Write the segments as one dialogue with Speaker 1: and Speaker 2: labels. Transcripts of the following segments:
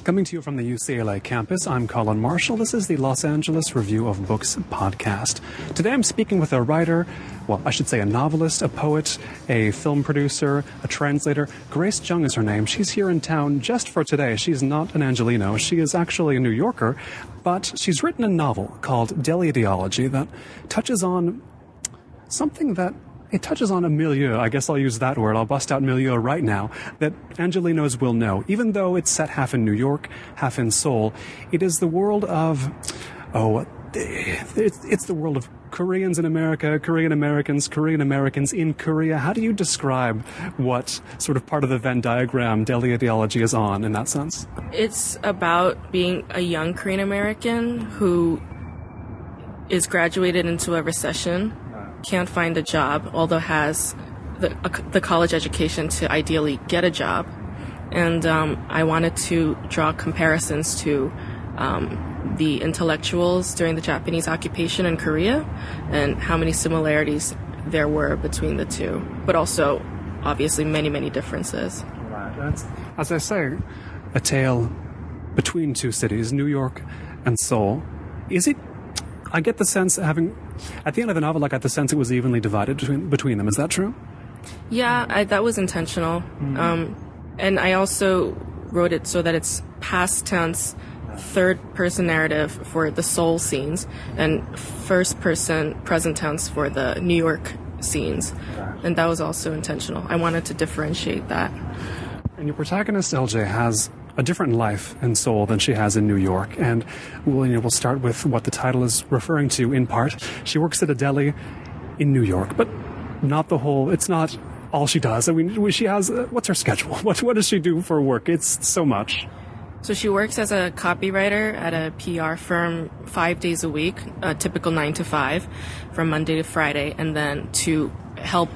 Speaker 1: Coming to you from the UCLA campus, I'm Colin Marshall. This is the Los Angeles Review of Books podcast. Today I'm speaking with a writer, well, I should say a novelist, a poet, a film producer, a translator. Grace Jung is her name. She's here in town just for today. She's not an Angelino. She is actually a New Yorker, but she's written a novel called Deli Ideology that touches on something that it touches on a milieu, I guess I'll use that word, I'll bust out milieu right now, that Angelinos will know. Even though it's set half in New York, half in Seoul, it is the world of, it's the world of Koreans in America, Korean Americans in Korea. How do you describe what sort of part of the Venn diagram Deli Ideology is on in that sense?
Speaker 2: It's about being a young Korean American who is graduated into a recession, can't find a job, although has the college education to ideally get a job. And I wanted to draw comparisons to the intellectuals during the Japanese occupation in Korea and how many similarities there were between the two, but also obviously many, many differences.
Speaker 1: Right. That's, as I say, a tale between two cities, New York and Seoul. Is it? I get the sense, at the end of the novel, I got the sense it was evenly divided between them. Is that true?
Speaker 2: Yeah, that was intentional. And I also wrote it so that it's past tense, third person narrative for the Seoul scenes, and first person present tense for the New York scenes. And that was also intentional. I wanted to differentiate that.
Speaker 1: And your protagonist, LJ, has a different life in Seoul than she has in New York. And we'll start with what the title is referring to in part. She works at a deli in New York, but not the whole, it's not all she does. I mean, she has, what's her schedule? What does she do for work? It's so much.
Speaker 2: So she works as a copywriter at a PR firm 5 days a week, a typical 9 to 5, from Monday to Friday. And then to help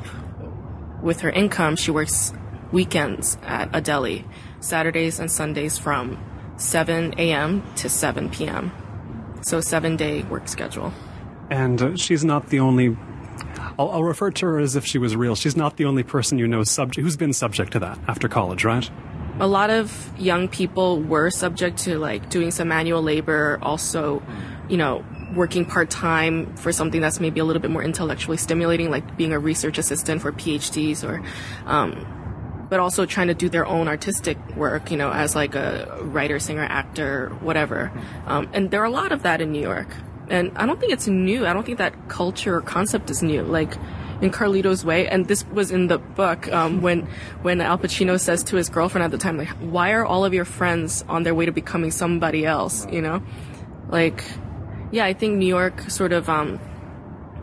Speaker 2: with her income, she works weekends at a deli, Saturdays and Sundays from 7 a.m. to 7 p.m. So 7-day work schedule.
Speaker 1: And she's not the only, I'll refer to her as if she was real. She's not the only person you know who's been subject to that after college, right?
Speaker 2: A lot of young people were subject to like doing some manual labor, also, working part-time for something that's maybe a little bit more intellectually stimulating, like being a research assistant for PhDs or, but also trying to do their own artistic work, as like a writer, singer, actor, whatever. And there are a lot of that in New York. And I don't think it's new. I don't think that culture or concept is new. Like in Carlito's Way, and this was in the book, when Al Pacino says to his girlfriend at the time, like, why are all of your friends on their way to becoming somebody else, Like, yeah, I think New York sort of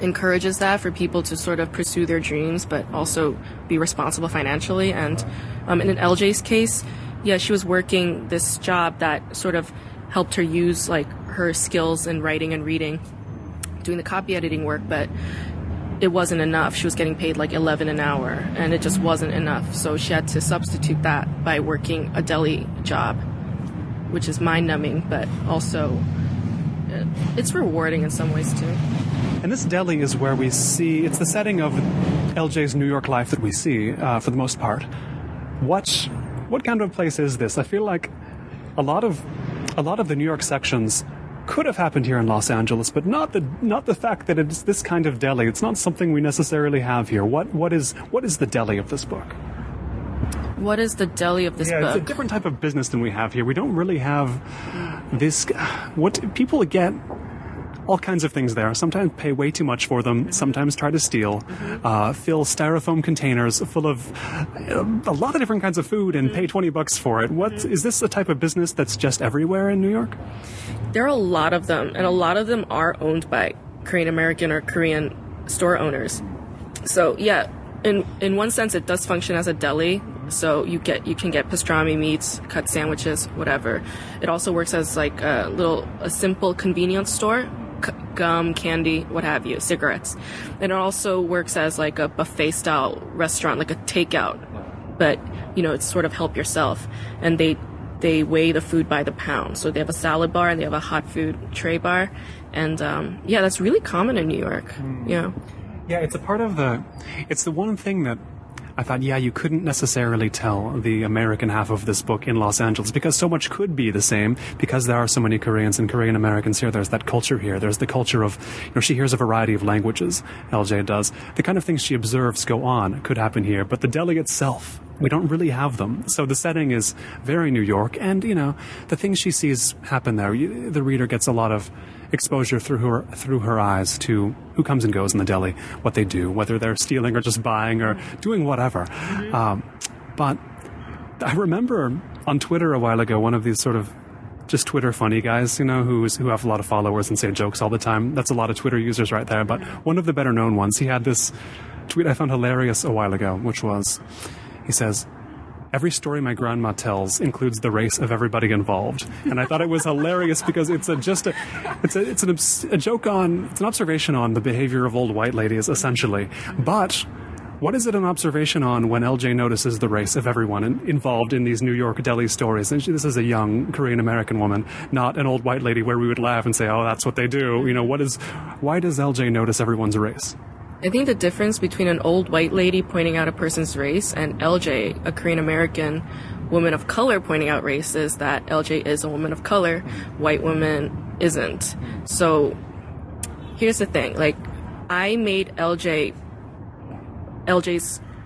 Speaker 2: encourages that for people to sort of pursue their dreams, but also be responsible financially. And in LJ's case, yeah, she was working this job that sort of helped her use like her skills in writing and reading, doing the copy editing work, but it wasn't enough. She was getting paid like $11 an hour, and it just wasn't enough. So she had to substitute that by working a deli job, which is mind-numbing, but also it's rewarding in some ways too.
Speaker 1: And this deli is where we see, it's the setting of LJ's New York life that we see, for the most part. What kind of a place is this? I feel like a lot of the New York sections could have happened here in Los Angeles, but not the fact that it's this kind of deli. It's not something we necessarily have here. What is the deli of this book?
Speaker 2: What is the deli of this book?
Speaker 1: It's a different type of business than we have here. We don't really have this. What people get, all kinds of things there. Sometimes pay way too much for them. Sometimes try to steal. Fill styrofoam containers full of a lot of different kinds of food and pay $20 for it. What is this a type of business that's just everywhere in New York?
Speaker 2: There are a lot of them, and a lot of them are owned by Korean American or Korean store owners. So yeah, in one sense, it does function as a deli. So you can get pastrami meats, cut sandwiches, whatever. It also works as like a simple convenience store, gum, candy, what have you, cigarettes. And it also works as like a buffet style restaurant, like a takeout. But it's sort of help yourself. And they weigh the food by the pound. So they have a salad bar and they have a hot food tray bar. And that's really common in New York. Yeah.
Speaker 1: Yeah, it's a part of it's the one thing that I thought, yeah, you couldn't necessarily tell the American half of this book in Los Angeles because so much could be the same because there are so many Koreans and Korean Americans here. There's that culture here. There's the culture of, she hears a variety of languages, LJ does. The kind of things she observes go on could happen here, but the deli itself, we don't really have them. So the setting is very New York, and, the things she sees happen there, the reader gets a lot of exposure through her eyes to who comes and goes in the deli, what they do, whether they're stealing or just buying or doing whatever. But I remember on Twitter a while ago, one of these sort of just Twitter funny guys, who have a lot of followers and say jokes all the time. That's a lot of Twitter users right there. But one of the better known ones, he had this tweet I found hilarious a while ago, which was, he says, "Every story my grandma tells includes the race of everybody involved." And I thought it was hilarious because it's an observation on the behavior of old white ladies, essentially. But what is it an observation on when LJ notices the race of everyone involved in these New York deli stories? And this is a young Korean American woman, not an old white lady where we would laugh and say, "Oh, that's what they do." Why does LJ notice everyone's race?
Speaker 2: I think the difference between an old white lady pointing out a person's race and LJ, a Korean American woman of color, pointing out race is that LJ is a woman of color, white woman isn't. So here's the thing, I made LJ's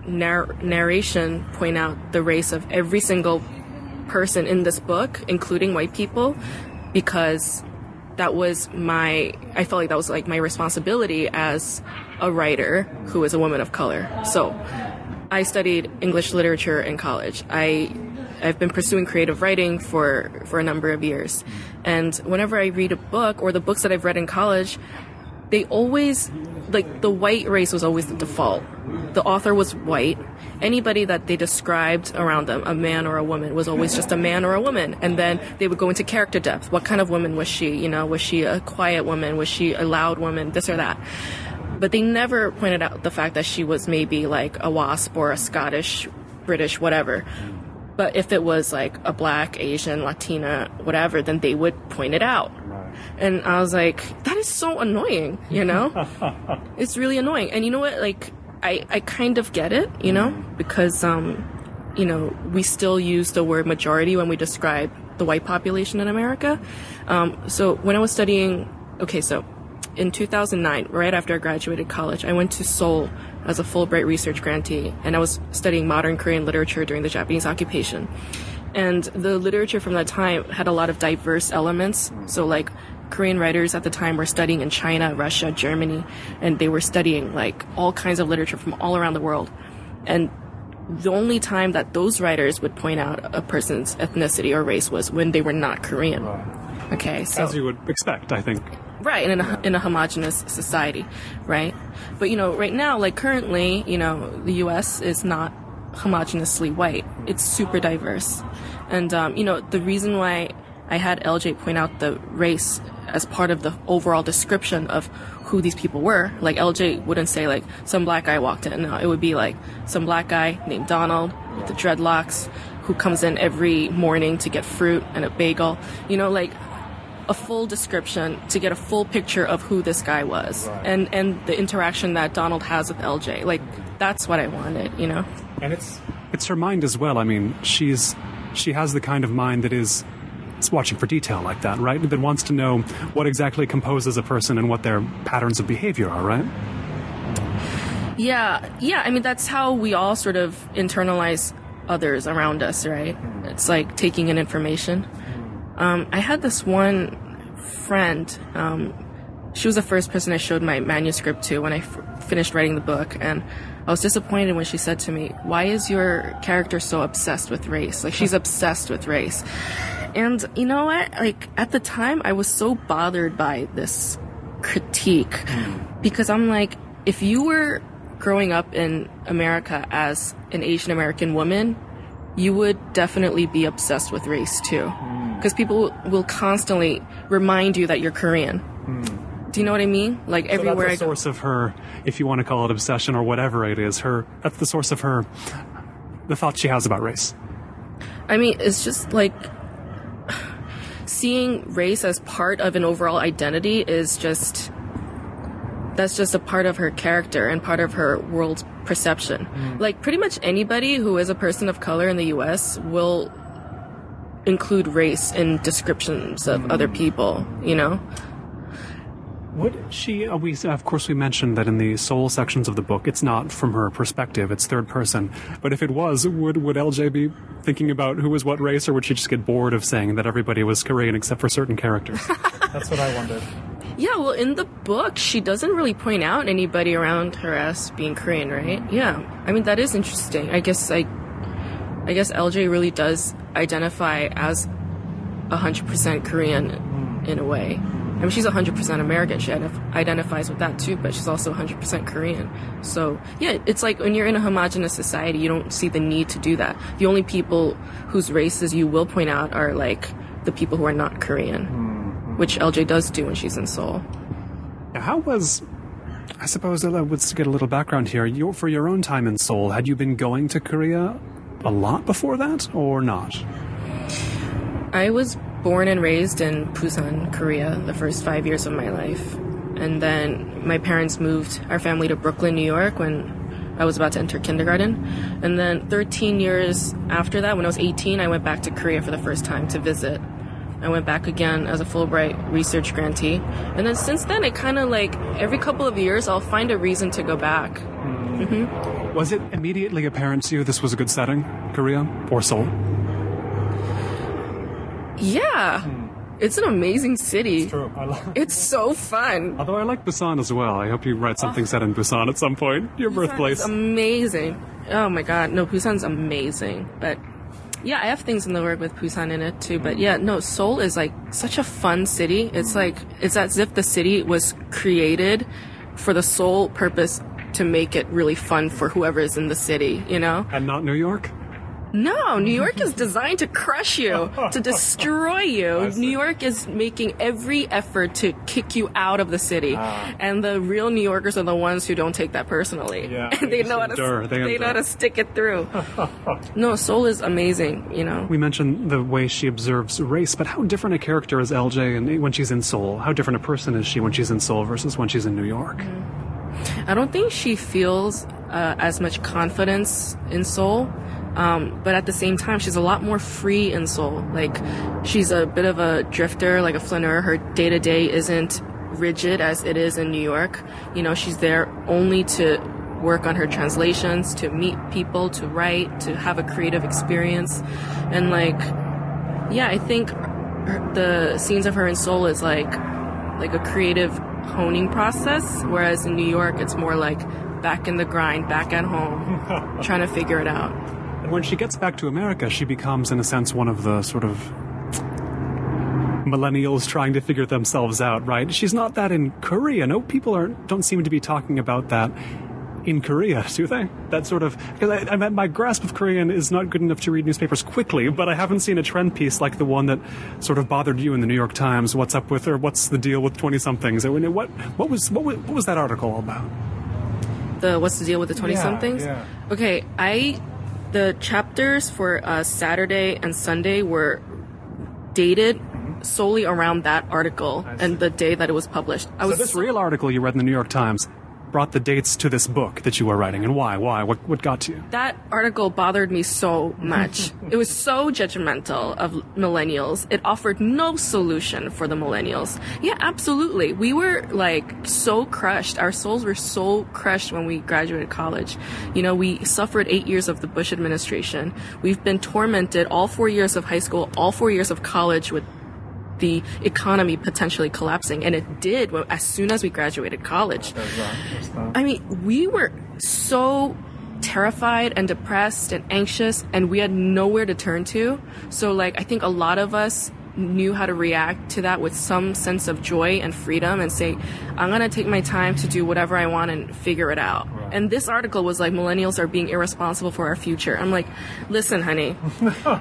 Speaker 2: narration point out the race of every single person in this book, including white people, because I felt like that was my responsibility as a writer who is a woman of color. So I studied English literature in college. I've been pursuing creative writing for a number of years. And whenever I read a book, or the books that I've read in college, they always, the white race was always the default. The author was white. Anybody that they described around them, a man or a woman, was always just a man or a woman. And then they would go into character depth. What kind of woman was she? Was she a quiet woman? Was she a loud woman? This or that. But they never pointed out the fact that she was maybe a WASP or a Scottish, British, whatever. But if it was a black, Asian, Latina, whatever, then they would point it out. And I was like, that is so annoying, It's really annoying. And you know what? I kind of get it, because, we still use the word majority when we describe the white population in America. So when I was studying, in 2009, right after I graduated college, I went to Seoul as a Fulbright research grantee, and I was studying modern Korean literature during the Japanese occupation. And the literature from that time had a lot of diverse elements. So Korean writers at the time were studying in China, Russia, Germany, and they were studying all kinds of literature from all around the world. And the only time that those writers would point out a person's ethnicity or race was when they were not Korean. Okay, so
Speaker 1: as you would expect, I think.
Speaker 2: Right, in a homogenous society, right? But right now, currently, the U.S. is not homogeneously white. It's super diverse. And the reason why I had LJ point out the race as part of the overall description of who these people were. LJ wouldn't say some black guy walked in. No, it would be some black guy named Donald with the dreadlocks who comes in every morning to get fruit and a bagel. A full description to get a full picture of who this guy was. Right. And the interaction that Donald has with LJ. That's what I wanted, And
Speaker 1: it's her mind as well. I mean, she has the kind of mind that is watching for detail like that, right? That wants to know what exactly composes a person and what their patterns of behavior are, right?
Speaker 2: Yeah. I mean, that's how we all sort of internalize others around us, right? It's taking in information. I had this one friend, she was the first person I showed my manuscript to when I finished writing the book, and I was disappointed when she said to me, "Why is your character so obsessed with race?" She's obsessed with race. And you know what? At the time, I was so bothered by this critique, because I'm if you were growing up in America as an Asian American woman, you would definitely be obsessed with race too. Because people will constantly remind you that you're Korean. Do you know what I mean? Everywhere
Speaker 1: that's the source of her, if you want to call it obsession or whatever it is, that's the source of the thoughts she has about race.
Speaker 2: I mean, it's just seeing race as part of an overall identity is that's just a part of her character and part of her perception. Like pretty much anybody who is a person of color in the US will include race in descriptions of other people, you know?
Speaker 1: Would she, of course we mentioned that in the Seoul sections of the book, it's not from her perspective, it's third person. But if it was, would LJ be thinking about who was what race, or would she just get bored of saying that everybody was Korean except for certain characters? That's what I wondered.
Speaker 2: Yeah, well, in the book, she doesn't really point out anybody around her as being Korean, right? Yeah. I mean, that is interesting. I guess LJ really does identify as 100% Korean in a way. I mean, she's 100% American. She identifies with that too, but she's also 100% Korean. So, yeah, it's like when you're in a homogenous society, you don't see the need to do that. The only people whose races you will point out are like the people who are not Korean, which LJ does do when she's in Seoul.
Speaker 1: How was, I suppose, let's get a little background here. For your own time in Seoul, had you been going to Korea a lot before that, or not?
Speaker 2: I was born and raised in Busan, Korea, the first 5 years of my life. And then my parents moved our family to Brooklyn, New York when I was about to enter kindergarten. And then 13 years after that, when I was 18, I went back to Korea for the first time to visit. I went back again as a Fulbright research grantee. And then since then, it kind of like every couple of years, I'll find a reason to go back. Mm-hmm.
Speaker 1: Was it immediately apparent to you this was a good setting, Korea or Seoul?
Speaker 2: Yeah. It's an amazing city.
Speaker 1: It's true.
Speaker 2: It's so fun.
Speaker 1: Although I like Busan as well. I hope you write something set in Busan at some point. Your birthplace.
Speaker 2: It's amazing. Oh my god. No, Busan's amazing. But yeah, I have things in the work with Busan in it too. But yeah, no, Seoul is like such a fun city. It's like, it's as if the city was created for the sole purpose to make it really fun for whoever is in the city, you know?
Speaker 1: And not New York?
Speaker 2: No, New York is designed to crush you, to destroy you. New York is making every effort to kick you out of the city. And the real New Yorkers are the ones who don't take that personally.
Speaker 1: Yeah,
Speaker 2: they know how to stick it through. No, Seoul is amazing, you know.
Speaker 1: We mentioned the way she observes race, but how different a character is LJ when she's in Seoul? How different a person is she when she's in Seoul versus when she's in New York?
Speaker 2: I don't think she feels as much confidence in Seoul. But at the same time, she's a lot more free in Seoul. Like, she's a bit of a drifter, like a flaneur. Her day-to-day isn't rigid as it is in New York. You know, she's there only to work on her translations, to meet people, to write, to have a creative experience. And like, yeah, I think the scenes of her in Seoul is like a creative honing process, whereas in New York, it's more like back in the grind, back at home, trying to figure it out.
Speaker 1: When she gets back to America, she becomes, in a sense, one of the sort of millennials trying to figure themselves out, right? She's not that in Korea. No, people don't seem to be talking about that in Korea, do they? That sort of, because my grasp of Korean is not good enough to read newspapers quickly, but I haven't seen a trend piece like the one that sort of bothered you in the New York Times. What's up with, or what's the deal with 20-somethings? What was that article all about?
Speaker 2: What's the deal with the 20-somethings?
Speaker 1: Yeah.
Speaker 2: Okay, the chapters for Saturday and Sunday were dated solely around that article and the day that it was published.
Speaker 1: So this real article you read in the New York Times brought the dates to this book that you were writing, and why? What got to you?
Speaker 2: That article bothered me so much. It was so judgmental of millennials. It offered no solution for the millennials. Yeah, absolutely. We were like so crushed. Our souls were so crushed when we graduated college. You know, we suffered 8 years of the Bush administration. We've been tormented all 4 years of high school, all 4 years of college with the economy potentially collapsing, and it did as soon as we graduated college. I mean, we were so terrified and depressed and anxious, and we had nowhere to turn to. So, like, I think a lot of us knew how to react to that with some sense of joy and freedom and say, I'm going to take my time to do whatever I want and figure it out. Right. And this article was like, millennials are being irresponsible for our future. I'm like, listen, honey,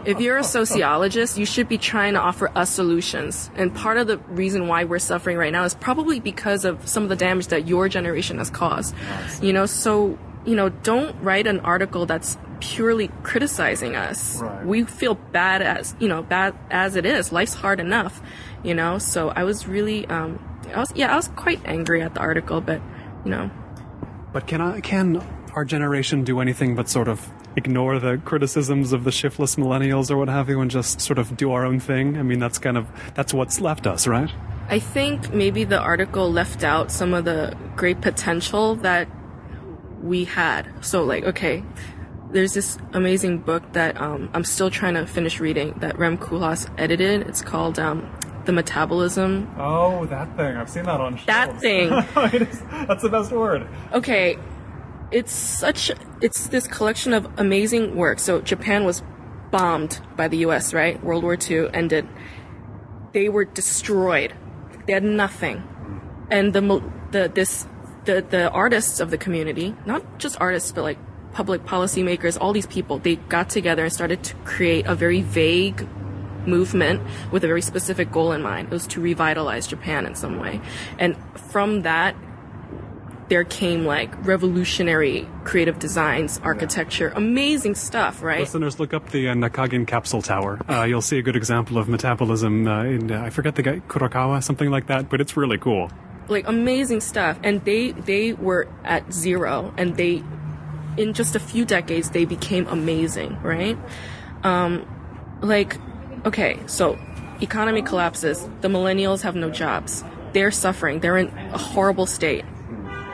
Speaker 2: if you're a sociologist, you should be trying to offer us solutions. And part of the reason why we're suffering right now is probably because of some of the damage that your generation has caused. You know, so, you know, don't write an article that's purely criticizing us. Right. We feel bad as it is. Life's hard enough, you know? So I was really, I was quite angry at the article, but, you know.
Speaker 1: But can our generation do anything but sort of ignore the criticisms of the shiftless millennials or what have you and just sort of do our own thing? I mean, that's what's left us, right?
Speaker 2: I think maybe the article left out some of the great potential that we had. So like, okay, there's this amazing book that I'm still trying to finish reading that Rem Koolhaas edited. It's called The Metabolism.
Speaker 1: Oh, that thing. I've seen that on shelves.
Speaker 2: That thing.
Speaker 1: That's the best word.
Speaker 2: Okay. It's this collection of amazing work. So Japan was bombed by the US, right? World War II ended. They were destroyed. They had nothing. And the artists of the community, not just artists, but like public policymakers, all these people, they got together and started to create a very vague movement with a very specific goal in mind. It was to revitalize Japan in some way. And from that, there came like revolutionary creative designs, architecture, amazing stuff, right?
Speaker 1: Listeners, look up the Nakagin Capsule Tower. You'll see a good example of metabolism in, I forget the guy, Kurokawa, something like that, but it's really cool.
Speaker 2: Like amazing stuff. And they were at zero, and in just a few decades, they became amazing, right? Okay, so economy collapses. The millennials have no jobs. They're suffering. They're in a horrible state.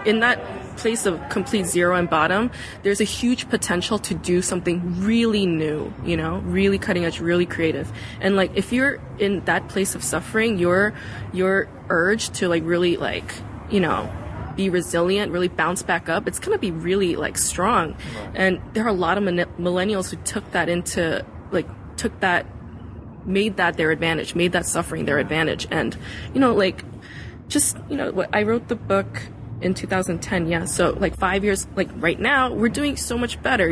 Speaker 2: In that place of complete zero and bottom, there's a huge potential to do something really new, really cutting edge, really creative. And like, if you're in that place of suffering, your urge to like really like, be resilient, really bounce back up, it's going to be really like strong. Right. And there are a lot of millennials who made that their advantage, made that suffering their advantage. And, I wrote the book in 2010, yeah. So like 5 years, like right now, we're doing so much better,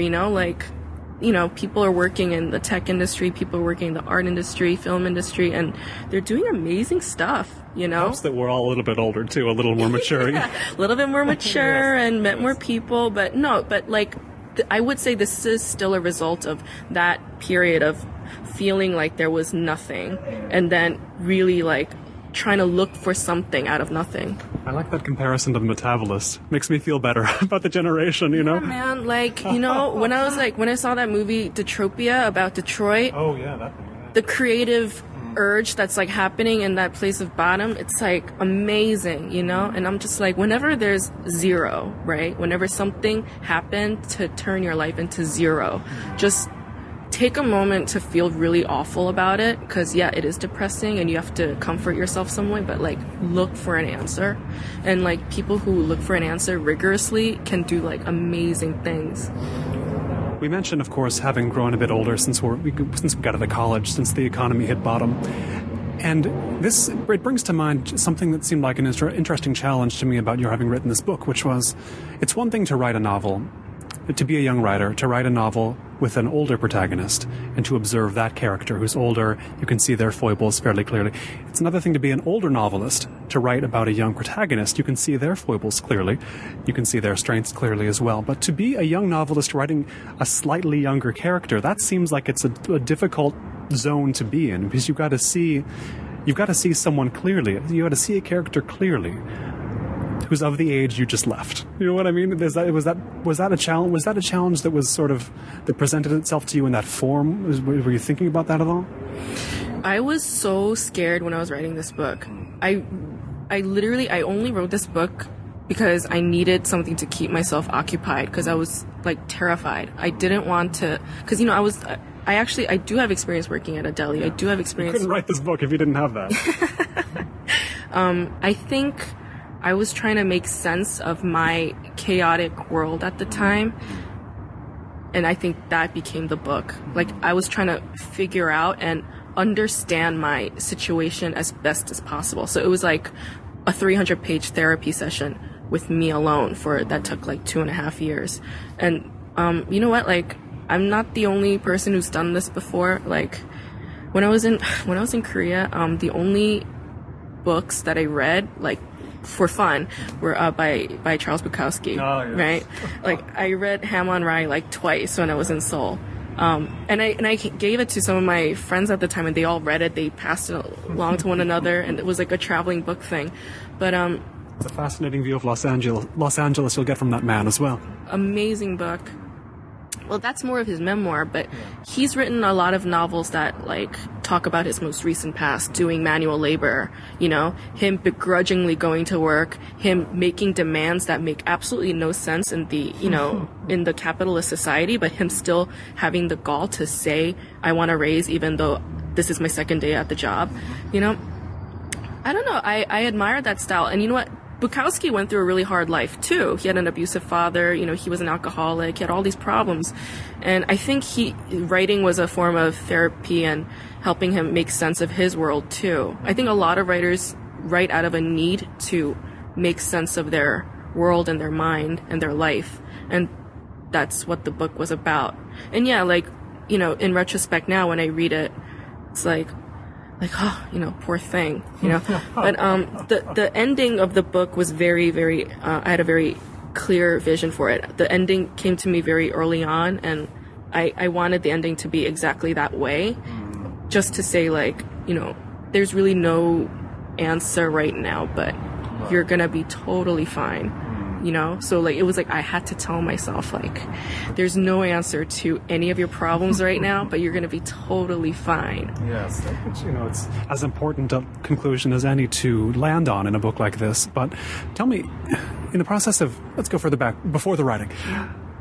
Speaker 2: people are working in the tech industry, people are working in the art industry, film industry, and they're doing amazing stuff,
Speaker 1: Helps that we're all a little bit older too, a little more mature.
Speaker 2: Yeah, a little bit more mature
Speaker 1: yes,
Speaker 2: and met more people, but I would say this is still a result of that period of feeling like there was nothing and then really like trying to look for something out of nothing.
Speaker 1: I like that comparison to the Metabolist. Makes me feel better about the generation,
Speaker 2: Yeah, man, when I saw that movie Detropia about Detroit.
Speaker 1: Oh yeah, that thing. Yeah.
Speaker 2: The creative urge that's like happening in that place of bottom, it's like amazing, And I'm just like, whenever there's zero, right? Whenever something happened to turn your life into zero, just take a moment to feel really awful about it, because yeah, it is depressing and you have to comfort yourself some way, but like look for an answer. And like people who look for an answer rigorously can do like amazing things.
Speaker 1: We mentioned, of course, having grown a bit older since we got out of college, since the economy hit bottom. And it brings to mind something that seemed like an interesting challenge to me about your having written this book, which was, it's one thing to write a novel, to be a young writer, to write a novel with an older protagonist and to observe that character who's older. You can see their foibles fairly clearly. It's another thing to be an older novelist, to write about a young protagonist. You can see their foibles clearly. You can see their strengths clearly as well. But to be a young novelist writing a slightly younger character, that seems like it's a difficult zone to be in, because you've got to see someone clearly. You got to see a character clearly who's of the age you just left. You know what I mean? Was that a challenge? Was that a challenge that was that presented itself to you in that form? Were you thinking about that at all?
Speaker 2: I was so scared when I was writing this book. I only wrote this book because I needed something to keep myself occupied, because I was like terrified. I didn't want to, because I do have experience working at a deli. I do have experience.
Speaker 1: You couldn't write this book if you didn't have that.
Speaker 2: I think I was trying to make sense of my chaotic world at the time. And I think that became the book. Like, I was trying to figure out and understand my situation as best as possible. So it was like a 300-page therapy session with me alone that took like 2.5 years. And you know what? Like, I'm not the only person who's done this before. Like, when I was in Korea, the only books that I read, like, for fun, were by Charles Bukowski. Oh, yes. Right? Like, I read Ham on Rye like twice when I was in Seoul. And I gave it to some of my friends at the time, and they all read it. They passed it along to one another, and it was like a traveling book thing. But
Speaker 1: It's a fascinating view of Los Angeles you'll get from that man as well.
Speaker 2: Amazing book. Well, that's more of his memoir, but he's written a lot of novels that, like, talk about his most recent past, doing manual labor, you know, him begrudgingly going to work, him making demands that make absolutely no sense in the, you know, in the capitalist society, but him still having the gall to say, I want a raise even though this is my second day at the job, you know? I don't know. I admire that style. And you know what? Bukowski went through a really hard life too. He had an abusive father, you know, he was an alcoholic, he had all these problems. And I think writing was a form of therapy and helping him make sense of his world too. I think a lot of writers write out of a need to make sense of their world and their mind and their life. And that's what the book was about. And yeah, like, you know, in retrospect now when I read it, it's like, oh, you know, poor thing, you know. But the ending of the book was very, very, I had a very clear vision for it. The ending came to me very early on, and I wanted the ending to be exactly that way, just to say, like, you know, there's really no answer right now, but you're gonna be totally fine. You know, so like it was like I had to tell myself, like, there's no answer to any of your problems right now, but you're going to be totally fine.
Speaker 1: Yes, you know, it's as important a conclusion as any to land on in a book like this. But tell me, in the process of, let's go further back before the writing,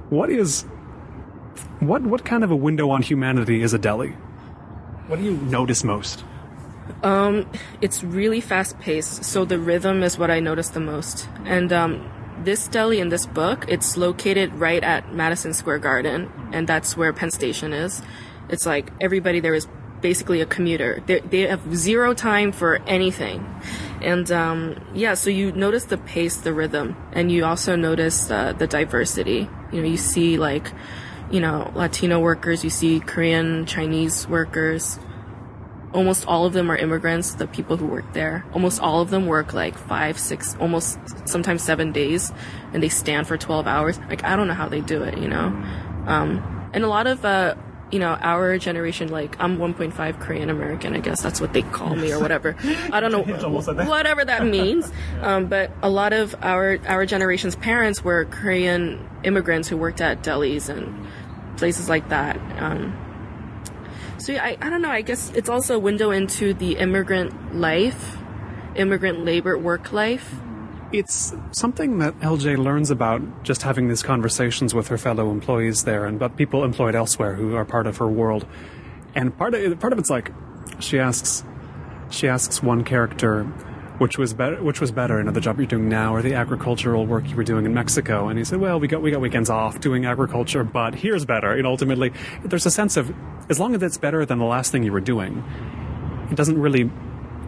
Speaker 1: what kind of a window on humanity is a deli? What do you notice most?
Speaker 2: It's really fast paced, so the rhythm is what I notice the most, and this deli in this book, it's located right at Madison Square Garden, and that's where Penn Station is. It's like everybody there is basically a commuter. They have zero time for anything. And so you notice the pace, the rhythm, and you also notice the diversity. You know, you see, like, you know, Latino workers, you see Korean, Chinese workers. Almost all of them are immigrants, the people who work there. Almost all of them work like 5, 6, almost sometimes 7 days, and they stand for 12 hours. Like, I don't know how they do it, you know? And a lot of, you know, our generation, like, I'm 1.5 Korean American, I guess that's what they call me or whatever. I don't know, whatever that means. But a lot of our generation's parents were Korean immigrants who worked at delis and places like that. So yeah, I don't know, I guess it's also a window into the immigrant life, immigrant labor work life.
Speaker 1: It's something that LJ learns about just having these conversations with her fellow employees there, and but people employed elsewhere who are part of her world. And part of it's like she asks one character, which was better, you know, the job you're doing now or the agricultural work you were doing in Mexico. And he said, well, we got weekends off doing agriculture, but here's better. You know, ultimately, there's a sense of, as long as it's better than the last thing you were doing, it doesn't really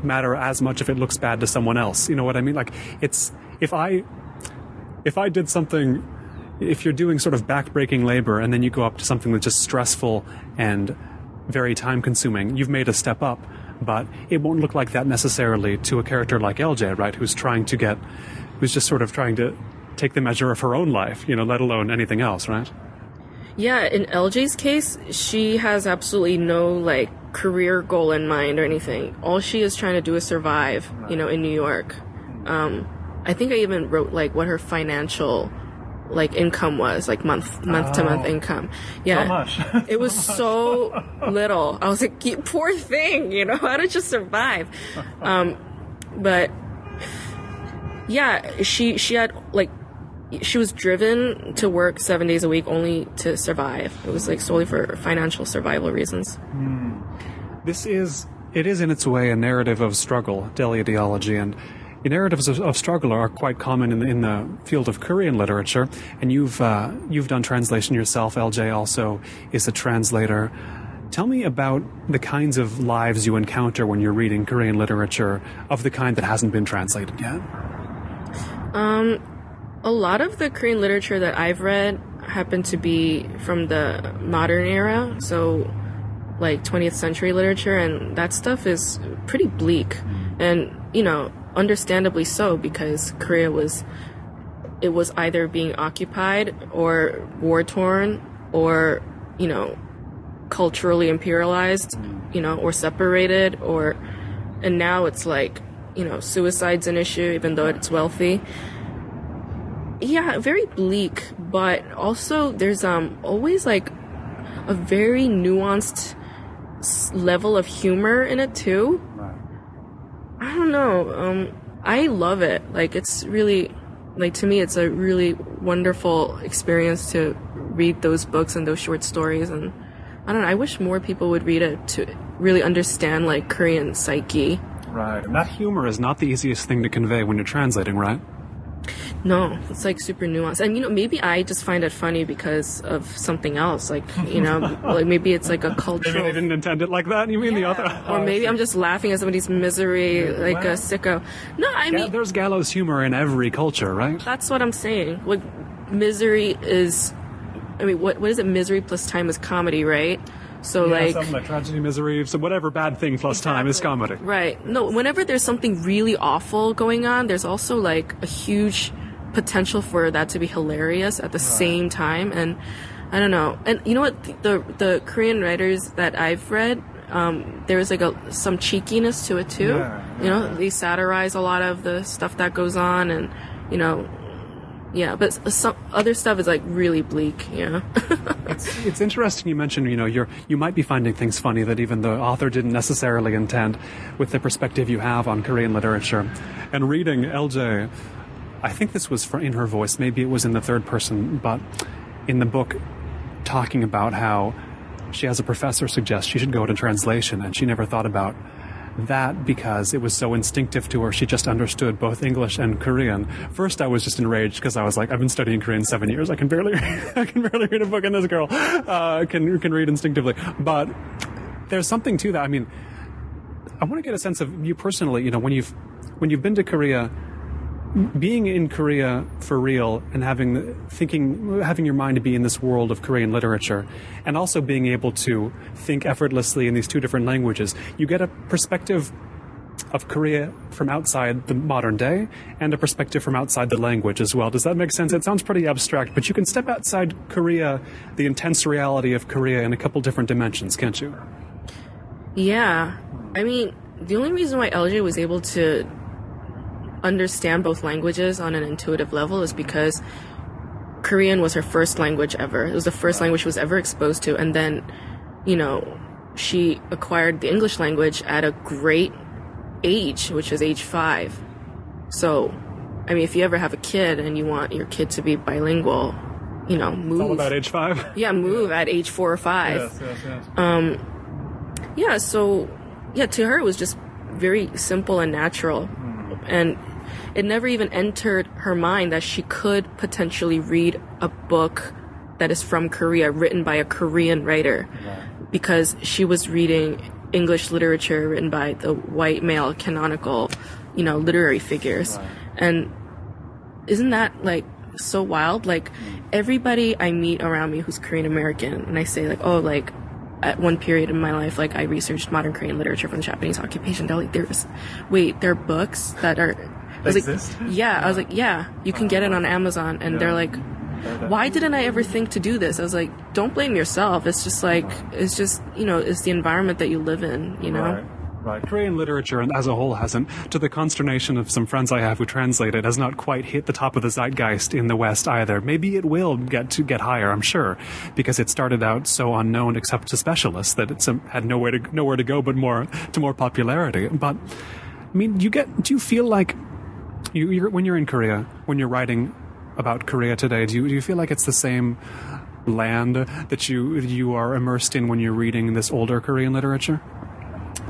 Speaker 1: matter as much if it looks bad to someone else. You know what I mean? Like, it's, if I did something, if you're doing sort of back-breaking labor and then you go up to something that's just stressful and very time-consuming, you've made a step up. But it won't look like that necessarily to a character like LJ, right? Who's just sort of trying to take the measure of her own life, you know, let alone anything else, right?
Speaker 2: Yeah, in LJ's case, she has absolutely no, like, career goal in mind or anything. All she is trying to do is survive, you know, in New York. I think I even wrote, like, what her financial, like, income was, like, month to month income. Yeah.
Speaker 1: So much.
Speaker 2: It was so little. I was like, you poor thing, you know, how to just survive. But yeah, she had, like, she was driven to work 7 days a week only to survive. It was like solely for financial survival reasons.
Speaker 1: It is in its way a narrative of struggle, Deli Ideology, and narratives of struggle are quite common in the field of Korean literature, and you've done translation yourself. LJ also is a translator. Tell me about the kinds of lives you encounter when you're reading Korean literature of the kind that hasn't been translated yet.
Speaker 2: A lot of the Korean literature that I've read happened to be from the modern era, so like 20th century literature, and that stuff is pretty bleak. And, you know, understandably so, because Korea was either being occupied or war-torn or, you know, culturally imperialized, you know, or separated, and now it's like, suicide's an issue, even though it's wealthy. Yeah, very bleak, but also there's always like a very nuanced level of humor in it too.
Speaker 1: Right.
Speaker 2: I don't know. I love it. Like, it's really, like, to me, it's a really wonderful experience to read those books and those short stories. And I don't know, I wish more people would read it to really understand, like, Korean psyche.
Speaker 1: Right. And that humor is not the easiest thing to convey when you're translating, right?
Speaker 2: No, it's like super nuanced. And, maybe I just find it funny because of something else. Like, like maybe it's like a cultural...
Speaker 1: Maybe they didn't intend it like that, you mean the author?
Speaker 2: Or maybe I'm just laughing at somebody's misery, like a sicko. No, I mean...
Speaker 1: There's gallows humor in every culture, right?
Speaker 2: That's what I'm saying. Like, misery is... I mean, what is it? Misery plus time is comedy, right? So
Speaker 1: something like tragedy, misery, so whatever bad thing plus time is comedy.
Speaker 2: Right. No, whenever there's something really awful going on, there's also like a huge potential for that to be hilarious at the same time. And I don't know. And you know what? The Korean writers that I've read, there was like some cheekiness to it too.
Speaker 1: Yeah.
Speaker 2: They satirize a lot of the stuff that goes on, and yeah, but some other stuff is like really bleak. Yeah.
Speaker 1: It's interesting you mentioned, you might be finding things funny that even the author didn't necessarily intend with the perspective you have on Korean literature. And reading LJ, I think this was in her voice, maybe it was in the third person, but in the book talking about how she has a professor suggest she should go to translation, and she never thought about that because it was so instinctive to her. She just understood both English and Korean. First, I was just enraged because I was like, I've been studying Korean 7 years. I can barely read a book, and this girl can read instinctively. But there's something to that. I mean, I want to get a sense of you personally. When you've been to Korea, being in Korea for real, and having your mind to be in this world of Korean literature, and also being able to think effortlessly in these two different languages, you get a perspective of Korea from outside the modern day and a perspective from outside the language as well. Does that make sense? It sounds pretty abstract, but you can step outside Korea, the intense reality of Korea, in a couple different dimensions, can't you?
Speaker 2: Yeah. I mean, the only reason why LJ was able to understand both languages on an intuitive level is because Korean was her first language ever. It was the first language she was ever exposed to. And then, she acquired the English language at a great age, which is age 5. So, I mean, if you ever have a kid and you want your kid to be bilingual, move.
Speaker 1: It's all about age 5?
Speaker 2: Yeah, move at age 4 or 5.
Speaker 1: Yes.
Speaker 2: So, to her it was just very simple and natural. And it never even entered her mind that she could potentially read a book that is from Korea, written by a Korean writer, because she was reading English literature written by the white male canonical, literary figures. Right. And isn't that like so wild? Like, everybody I meet around me who's Korean American, and I say like, oh, like, at one period in my life, like, I researched modern Korean literature from the Japanese occupation. They're like, there are books that are... I was like, you can get it on Amazon. And they're like, why didn't I ever think to do this? I was like, don't blame yourself. It's just like, it's the environment that you live in,
Speaker 1: Right. Korean literature as a whole hasn't, to the consternation of some friends I have who translate it, has not quite hit the top of the zeitgeist in the West either. Maybe it will get higher, I'm sure, because it started out so unknown except to specialists that it's had nowhere to go but more popularity. But I mean, do you feel like when you're in Korea, when you're writing about Korea today, do you feel like it's the same land that you are immersed in when you're reading this older Korean literature?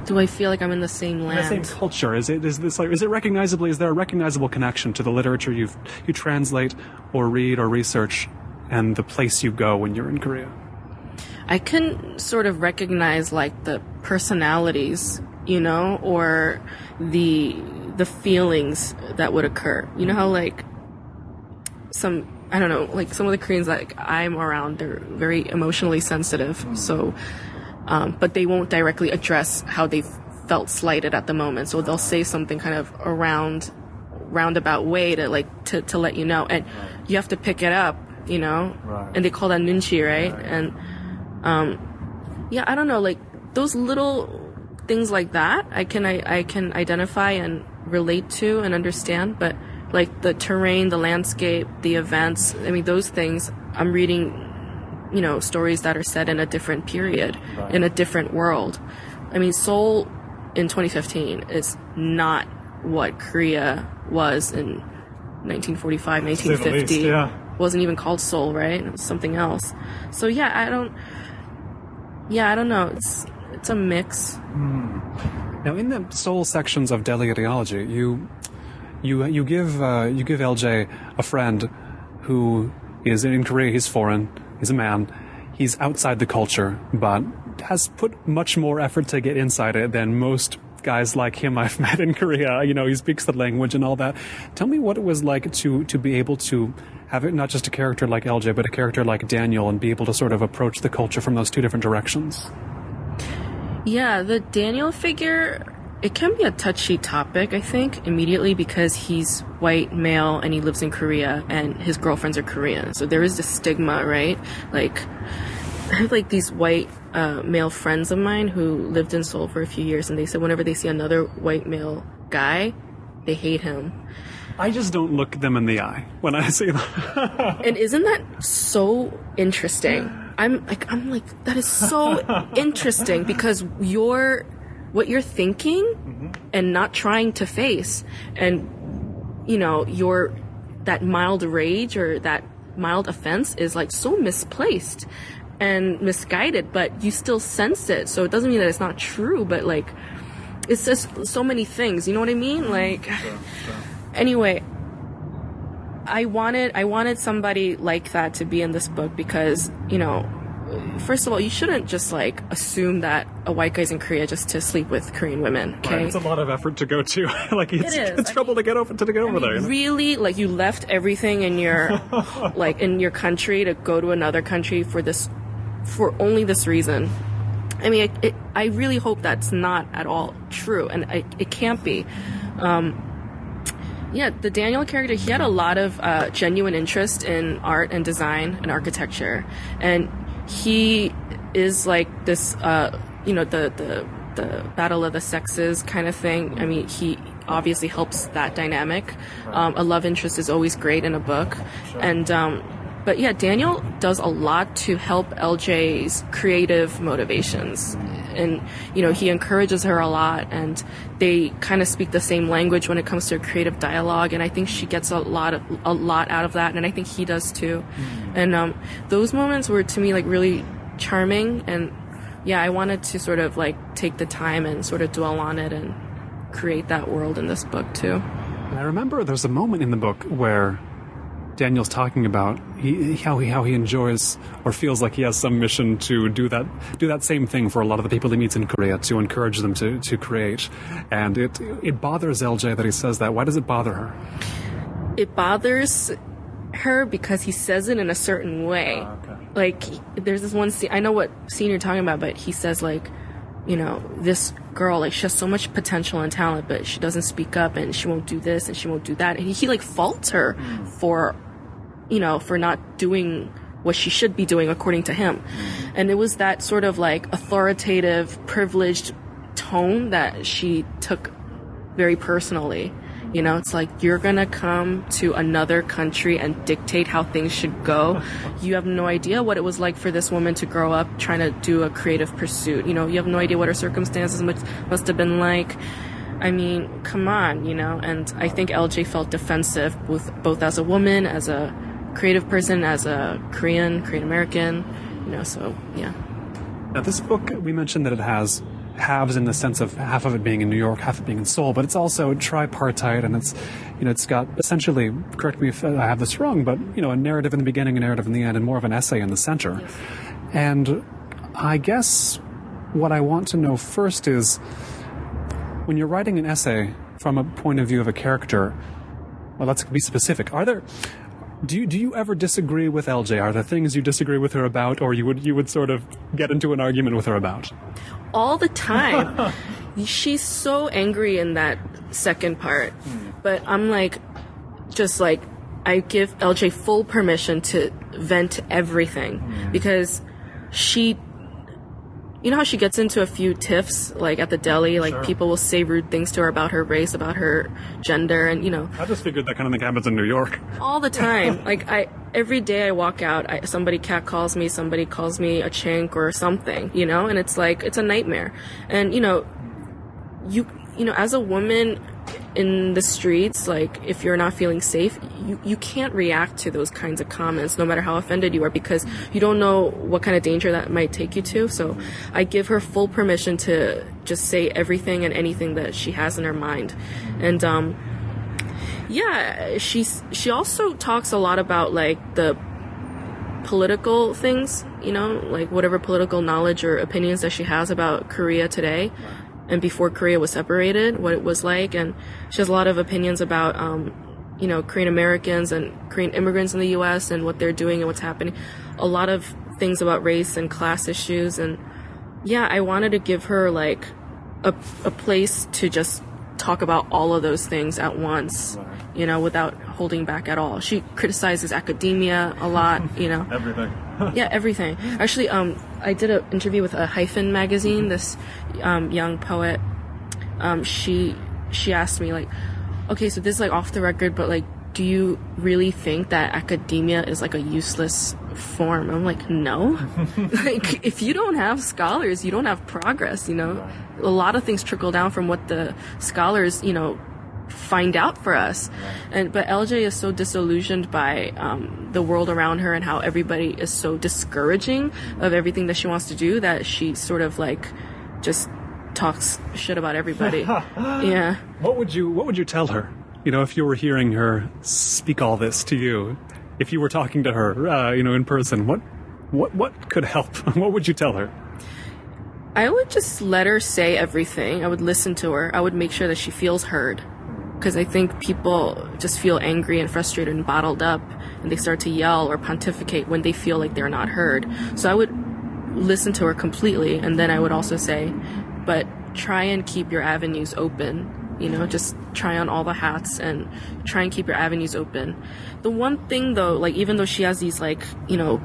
Speaker 2: Do I feel like I'm in the same land?
Speaker 1: The same culture. Is there a recognizable connection to the literature you translate or read or research and the place you go when you're in Korea?
Speaker 2: I can sort of recognize like the personalities, or the feelings that would occur. You know how like some of the Koreans that I'm around, they're very emotionally sensitive. So but they won't directly address how they felt slighted at the moment. So they'll say something kind of roundabout way to let you know, and you have to pick it up, Right. And they call that nunchi, right? And I don't know, like those little things like that, I can identify and relate to and understand, but like the terrain, the landscape, the events, I mean, those things, I'm reading, you know, stories that are set in a different period, right, in a different world. I mean, Seoul in 2015 is not what Korea was in 1945, 1950.
Speaker 1: Least, yeah.
Speaker 2: It wasn't even called Seoul, right? It was something else. So yeah, I don't know. It's a mix.
Speaker 1: Now, in the Seoul sections of Deli Ideology, you give LJ a friend who is in Korea. He's foreign. He's a man. He's outside the culture, but has put much more effort to get inside it than most guys like him I've met in Korea. You know, he speaks the language and all that. Tell me what it was like to be able to have it not just a character like LJ, but a character like Daniel, and be able to sort of approach the culture from those two different directions.
Speaker 2: Yeah, the Daniel figure, it can be a touchy topic, I think, immediately, because he's white, male, and he lives in Korea, and his girlfriends are Korean. So there is this stigma, right? Like, I have like these white male friends of mine who lived in Seoul for a few years, and they said whenever they see another white male guy, they hate him.
Speaker 1: I just don't look them in the eye when I see them.
Speaker 2: And isn't that so interesting? I'm like, that is so interesting, because what you're thinking and not trying to face, and, you know, that mild rage or that mild offense is like so misplaced and misguided, but you still sense it. So it doesn't mean that it's not true, but like, it's just so many things. You know what I mean? Like, sure. Anyway, I wanted somebody like that to be in this book because, you know, first of all, you shouldn't just like assume that a white guy's in Korea just to sleep with Korean women. Okay,
Speaker 1: right, it's a lot of effort to go to. Like it's trouble to get over there. You know?
Speaker 2: Really, like you left everything in your like in your country to go to another country for only this reason. I mean, I really hope that's not at all true, and it can't be. Yeah, the Daniel character, he had a lot of genuine interest in art and design and architecture, and he is like this, you know, the battle of the sexes kind of thing. I mean, he obviously helps that dynamic. A love interest is always great in a book, sure. And but yeah, Daniel does a lot to help LJ's creative motivations. And, you know, he encourages her a lot, and they kind of speak the same language when it comes to creative dialogue. And I think she gets a lot out of that. And I think he does too. Mm-hmm. And, those moments were to me like really charming. And yeah, I wanted to sort of like take the time and sort of dwell on it and create that world in this book too.
Speaker 1: And I remember there's a moment in the book where Daniel's talking about how he enjoys or feels like he has some mission to do that same thing for a lot of the people he meets in Korea, to encourage them to create. And it bothers LJ that he says that. Why does it bother her?
Speaker 2: It bothers her because he says it in a certain way. Okay. Like, there's this one scene, I know what scene you're talking about, but he says like, you know, this girl, like, she has so much potential and talent, but she doesn't speak up, and she won't do this and she won't do that. And he like faults her for, you know, for not doing what she should be doing according to him. And it was that sort of like authoritative, privileged tone that she took very personally. You know, it's like, you're gonna come to another country and dictate how things should go. You have no idea what it was like for this woman to grow up trying to do a creative pursuit. You know, you have no idea what her circumstances must have been like. I mean, come on, you know. And I think LJ felt defensive, both as a woman, as a creative person, as a Korean American, you know, so yeah.
Speaker 1: Now this book, we mentioned that it has halves in the sense of half of it being in New York, half of it being in Seoul, but it's also tripartite, and it's, you know, it's got essentially, correct me if I have this wrong, but, you know, a narrative in the beginning, a narrative in the end, and more of an essay in the center. Yes. And I guess what I want to know first is, when you're writing an essay from a point of view of a character, well, let's be specific. Do you ever disagree with LJ? Are there things you disagree with her about, or you would sort of get into an argument with her about?
Speaker 2: All the time. She's so angry in that second part. But I'm like, just like, I give LJ full permission to vent everything, because she, you know how she gets into a few tiffs, like at the deli, like
Speaker 1: Sure.
Speaker 2: people will say rude things to her about her race, about her gender, and, you know,
Speaker 1: I just figured that kind of thing happens in New York.
Speaker 2: all the time. Like, every day I walk out, somebody catcalls me, somebody calls me a chink or something, you know, and it's like, it's a nightmare. And, you know, you know, as a woman in the streets, like, if you're not feeling safe, you can't react to those kinds of comments, no matter how offended you are, because you don't know what kind of danger that might take you to. So I give her full permission to just say everything and anything that she has in her mind. And, yeah, she also talks a lot about, like, the political things, you know, like whatever political knowledge or opinions that she has about Korea today and before Korea was separated, what it was like. And she has a lot of opinions about, you know, Korean Americans and Korean immigrants in the U.S. and what they're doing and what's happening. A lot of things about race and class issues. And yeah, I wanted to give her like a place to just talk about all of those things at once, you know, without holding back at all. She criticizes academia a lot, you know.
Speaker 1: Everything.
Speaker 2: Yeah, everything. Actually, I did an interview with a Hyphen magazine, this young poet. She asked me, like, okay, so this is like off the record, but like, do you really think that academia is like a useless form? I'm like, no. Like, if you don't have scholars, you don't have progress, you know. A lot of things trickle down from what the scholars, you know, find out for us. But LJ is so disillusioned by the world around her and how everybody is so discouraging of everything that she wants to do that she sort of like just talks shit about everybody. Yeah.
Speaker 1: What would you tell her? You know, if you were hearing her speak all this to you, if you were talking to her, you know, in person, what could help? What would you tell her?
Speaker 2: I would just let her say everything. I would listen to her. I would make sure that she feels heard. Because I think people just feel angry and frustrated and bottled up, and they start to yell or pontificate when they feel like they're not heard. So I would listen to her completely, and then I would also say, but try and keep your avenues open. You know, just try on all the hats and try and keep your avenues open. The one thing, though, like, even though she has these, like, you know,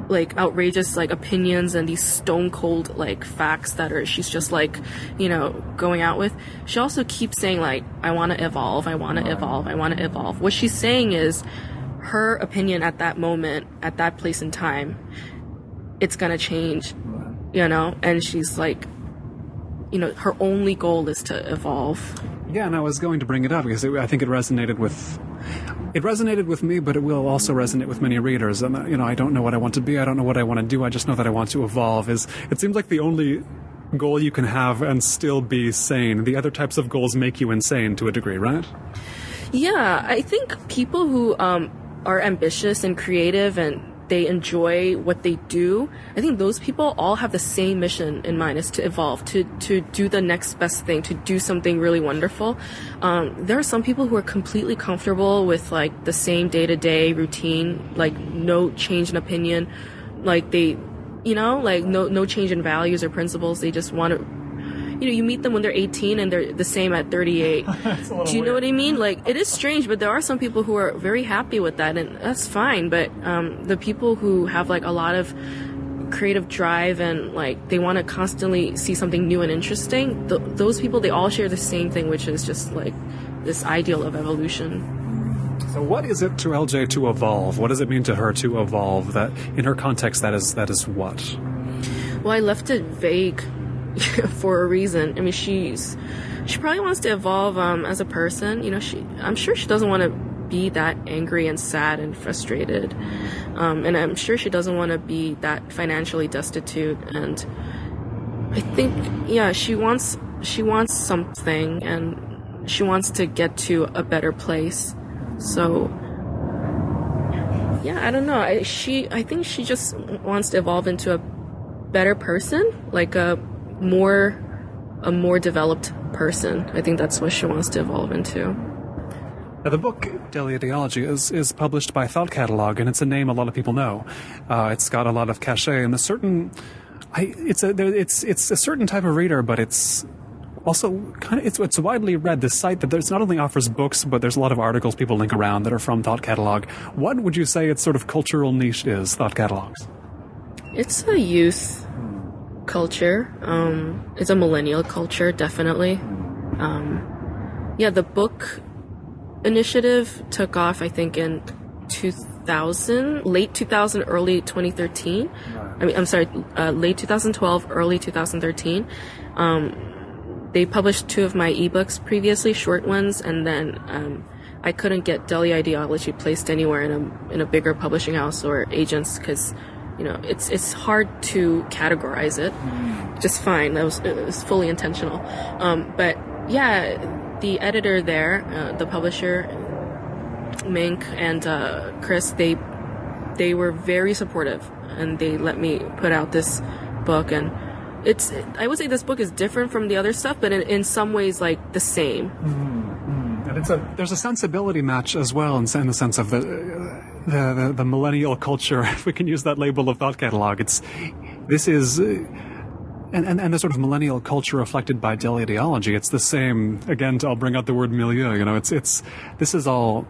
Speaker 2: like outrageous like opinions and these stone cold like facts that are she's just like, you know, going out with, she also keeps saying like, I want to evolve, I want to evolve, I want to evolve. What she's saying is her opinion at that moment, at that place in time, it's gonna change, you know. And she's like, you know, her only goal is to evolve.
Speaker 1: Yeah, and I was going to bring it up because I think it resonated with me, but it will also resonate with many readers. And, you know, I don't know what I want to be. I don't know what I want to do. I just know that I want to evolve. It seems like the only goal you can have and still be sane. The other types of goals make you insane to a degree, right? Yeah,
Speaker 2: I think people who are ambitious and creative and they enjoy what they do, I think those people all have the same mission in mind, is to evolve, to do the next best thing, to do something really wonderful. There are some people who are completely comfortable with like the same day-to-day routine, like no change in opinion, like they, you know, like no change in values or principles. They just want to, you know, you meet them when they're 18 and they're the same at 38. Do you know what I mean? Like, it is strange, but there are some people who are very happy with that, and that's fine. But the people who have like a lot of creative drive and like they want to constantly see something new and interesting, those people, they all share the same thing, which is just like this ideal of evolution.
Speaker 1: So what is it to LJ to evolve? What does it mean to her to evolve? That in her context, that is what?
Speaker 2: Well, I left it vague for a reason. I mean, she probably wants to evolve as a person. You know, I'm sure she doesn't want to be that angry and sad and frustrated, and I'm sure she doesn't want to be that financially destitute. And I think, yeah, she wants something, and she wants to get to a better place. So yeah, I don't know. I think she just wants to evolve into a better person, like a more developed person. I think that's what she wants to evolve into.
Speaker 1: Now, the book Deli Ideology is published by Thought Catalog, and it's a name a lot of people know. It's got a lot of cachet, and it's a certain type of reader, but it's also kind of it's widely read. This site that there's not only offers books, but there's a lot of articles people link around that are from Thought Catalog. What would you say its sort of cultural niche is, Thought Catalog's?
Speaker 2: It's a youth culture. It's a millennial culture, definitely. Yeah, the book initiative took off, I think, in 2000, late 2000, early 2013. I'm sorry, late 2012, early 2013. They published 2 of my ebooks previously, short ones, and then I couldn't get Deli Ideology placed anywhere in a bigger publishing house or agents because, you know, it's hard to categorize it. Just fine. It was fully intentional. But yeah, the editor there, the publisher, Mink and Chris, they were very supportive, and they let me put out this book. And I would say this book is different from the other stuff, but in some ways like the same.
Speaker 1: And there's a sensibility match as well, in the sense of the millennial culture, if we can use that label of thought catalog. This is. And the sort of millennial culture reflected by Deli Ideology, it's the same. Again, I'll bring out the word milieu. You know, this is all.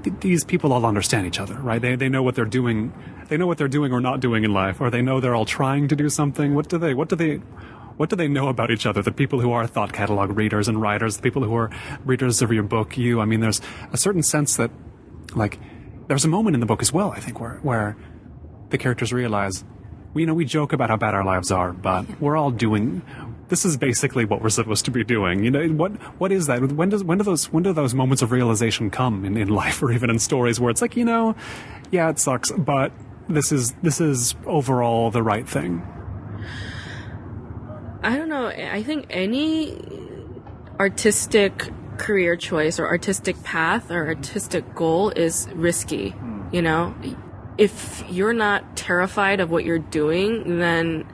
Speaker 1: These people all understand each other, right? They know what they're doing. They know what they're doing or not doing in life, or they know they're all trying to do something. What do they know about each other? The people who are thought catalog readers and writers, the people who are readers of your book, I mean, there's a certain sense that, like, there's a moment in the book as well, I think, where the characters realize, we joke about how bad our lives are, but we're all doing. This is basically what we're supposed to be doing. You know, what is that? When do those moments of realization come in life, or even in stories where it's like, yeah, it sucks, but this is overall the right thing.
Speaker 2: I don't know. I think any artistic career choice or artistic path or artistic goal is risky, you know? If you're not terrified of what you're doing, then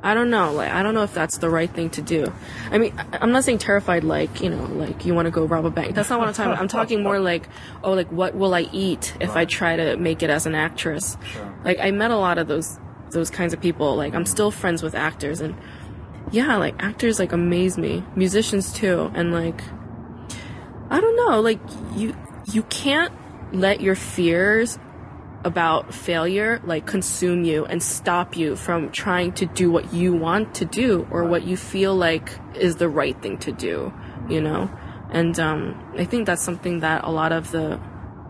Speaker 2: I don't know. Like, I don't know if that's the right thing to do. I mean, I'm not saying terrified like, like you want to go rob a bank. That's not what I'm talking about. I'm talking more like, what will I eat if I try to make it as an actress? Sure. Like, I met a lot of those kinds of people. Like, I'm still friends with actors, and yeah, like, actors, like, amaze me. Musicians too. And, like, I don't know, like, you can't let your fears about failure, like, consume you and stop you from trying to do what you want to do or what you feel like is the right thing to do, And I think that's something that a lot of the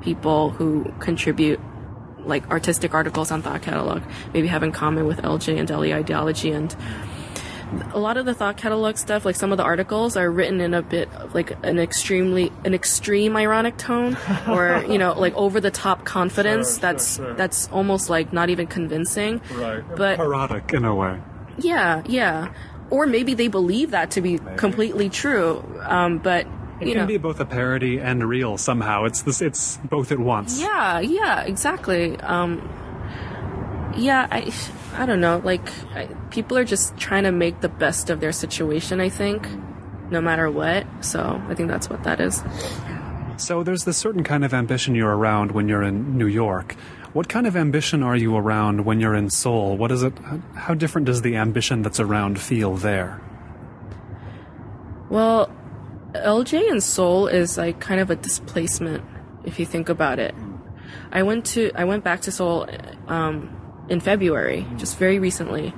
Speaker 2: people who contribute, like, artistic articles on Thought Catalog maybe have in common with LJ and Deli Ideology. And a lot of the Thought Catalog stuff, like, some of the articles are written in a bit of, like, an extreme ironic tone, or, like, over the top confidence. That's almost, like, not even convincing.
Speaker 1: Right.
Speaker 2: But
Speaker 1: parodic in a way.
Speaker 2: Yeah. Or maybe they believe that to be completely true. But
Speaker 1: it can be both a parody and real somehow. It's both at once.
Speaker 2: Yeah, exactly. I don't know, like, people are just trying to make the best of their situation, I think, no matter what. So I think that's what that is.
Speaker 1: So there's this certain kind of ambition you're around when you're in New York. What kind of ambition are you around when you're in Seoul? What is it? How different does the ambition that's around feel there?
Speaker 2: Well, LJ in Seoul is, like, kind of a displacement, if you think about it. I went back to Seoul in February, just very recently,